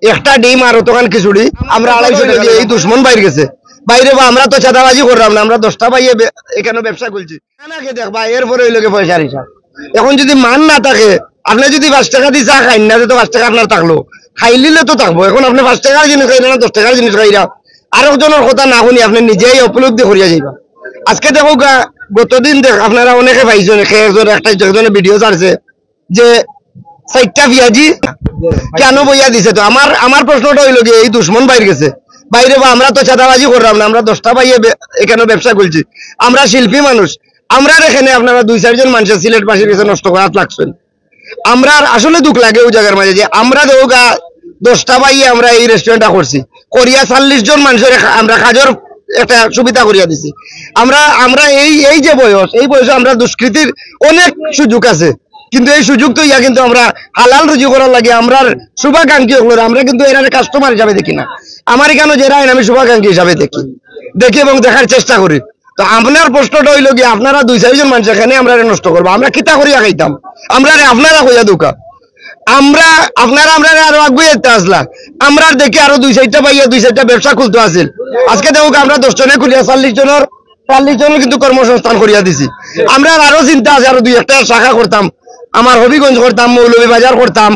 একটা ডিম আর অতখান খিচুড়ি আমরা 250 টাকা। এই দুশ্মন বাইরে গেছে বাইরে বা আমরা তো চাঁদাবাজি করলাম না, আমরা 10টা পাইয়ে এখানে ব্যবসা করছি নাকি দেখবা এরপরে ওই লোকে পয়সার হিসাব। এখন যদি মান না থাকে, আপনি যদি 5 টাকা দিয়ে চা খাইন না, তো 5 টাকা আপনার থাকলো, খাইলিলে তো থাকবো। এখন আপনি 5 টাকার জিনিস খাইলে না 10 টাকার জিনিস খাইরা আর একজনের কথা না শুনি আপনি নিজেই উপলব্ধি করিয়া যাইবা। আজকে দেখো গতদিন দেখ আপনারা অনেকে পাইছেন, একজনের ভিডিও ছাড়ছে যে 4টা পেঁয়াজি কেন বইয়া দিছে। তো আমার প্রশ্নটা হইল কি, এই দুশ্মন বাইরে গেছে বাইরে বা আমরা তো চাঁদাবাজি করলাম না, আমরা 10টা পাইয়ে এখানে ব্যবসা করছি, আমরা শিল্পী মানুষ। আমরা এখানে আপনারা 2-4 জন মানুষের সিলেট বাসীর কাছে নষ্ট করার লাগছেন। আমরা আসলে দুঃখ লাগে ওই জায়গার মাঝে যে আমরা দেখোগা 10টা পাইয়ে আমরা এই রেস্টুরেন্টটা করছি, করিয়া 40 জন মানুষের আমরা কাজের একটা সুবিধা করিয়া দিছি। আমরা এই যে বয়স, এই বয়সে আমরা দুষ্কৃতির অনেক সুযোগ আছে, কিন্তু এই সুযোগ তো ইয়া কিন্তু আমরা হালাল রুজি করার লাগে আমরা শুভাকাঙ্ক্ষী হলো, আমরা কিন্তু এর কাস্টমার হিসাবে দেখি না। আমার এখানে যারা আমি শুভাকাঙ্ক্ষী হিসাবে দেখি এবং দেখার চেষ্টা করি। তো আপনার প্রশ্নটা হইল কি, আপনারা 2-4 জন মানুষ এখানে আমরা নষ্ট করবো, আমরা কিতা করিয়া খাইতাম, আপনারা কইয়া দোকা আপনারা আরো আগুয়ে আসলা, আমরা দেখি আরো 2-4টা পাইয়া 2-4টা ব্যবসা খুলতে আসিল। আজকে দেখো আমরা 10 জনে খুলিয়া 40 জনের কিন্তু কর্মসংস্থান করিয়া দিছি। আমরা আরো চিন্তা আছে, আরো 2-1টা শাখা করতাম, আমার হবিগঞ্জ করতাম, মৌলভীবাজার করতাম,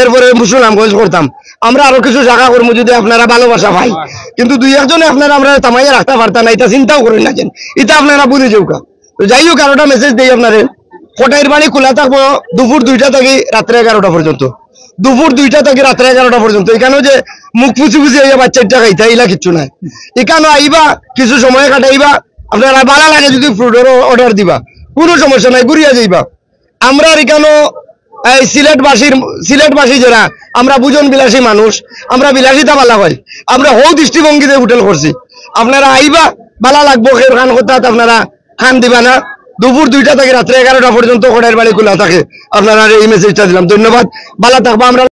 এরপরে মুসলমানগঞ্জ করতাম, আমরা আরো কিছু শাখা করবো যদি আপনারা ভালোবাসা ভাই। কিন্তু 2-1 জনে আপনারা আমরা তামাইয়া রাখতে পারতাম না, এটা চিন্তাও করেন না, এটা আপনারা বুঝে যাওকা। তো যাই হোক, আরোটা মেসেজ দিই আপনাদের, কোটাইর বাড়ি খোলা থাকবো দুপুর 2টা থেকে রাত্রে 11টা পর্যন্ত, দুপুর 2টা থেকে রাত্রে 11টা পর্যন্ত। এখানেও যে মুখ ফুচি আইয়া বাচ্চাটা খাইতে ইলা কিচ্ছু নাই, এখানে আইবা কিছু সময় কাটাইবা, আপনারা ভালো লাগে যদি ফুডের অর্ডার দিবা, কোনো সমস্যা নাই, ঘুরিয়া যাইবা। আমরা এখানেও এই সিলেটবাসী যারা আমরা বুজন বিলাসী মানুষ, আমরা বিলাসিতা বালা হয়, আমরা হৌ দৃষ্টিভঙ্গিতে হোটেল করছি। আপনারা আইবা, বালা লাগবো, খের খান কথা আপনারা খান দিবা না। দুপুর 2টা থেকে রাত্রে 11টা পর্যন্ত কোটাইর বাড়ি খোলা থাকে। আপনারা এই মেসেজটা দিলাম, ধন্যবাদ, ভালো থাকবা। আমরা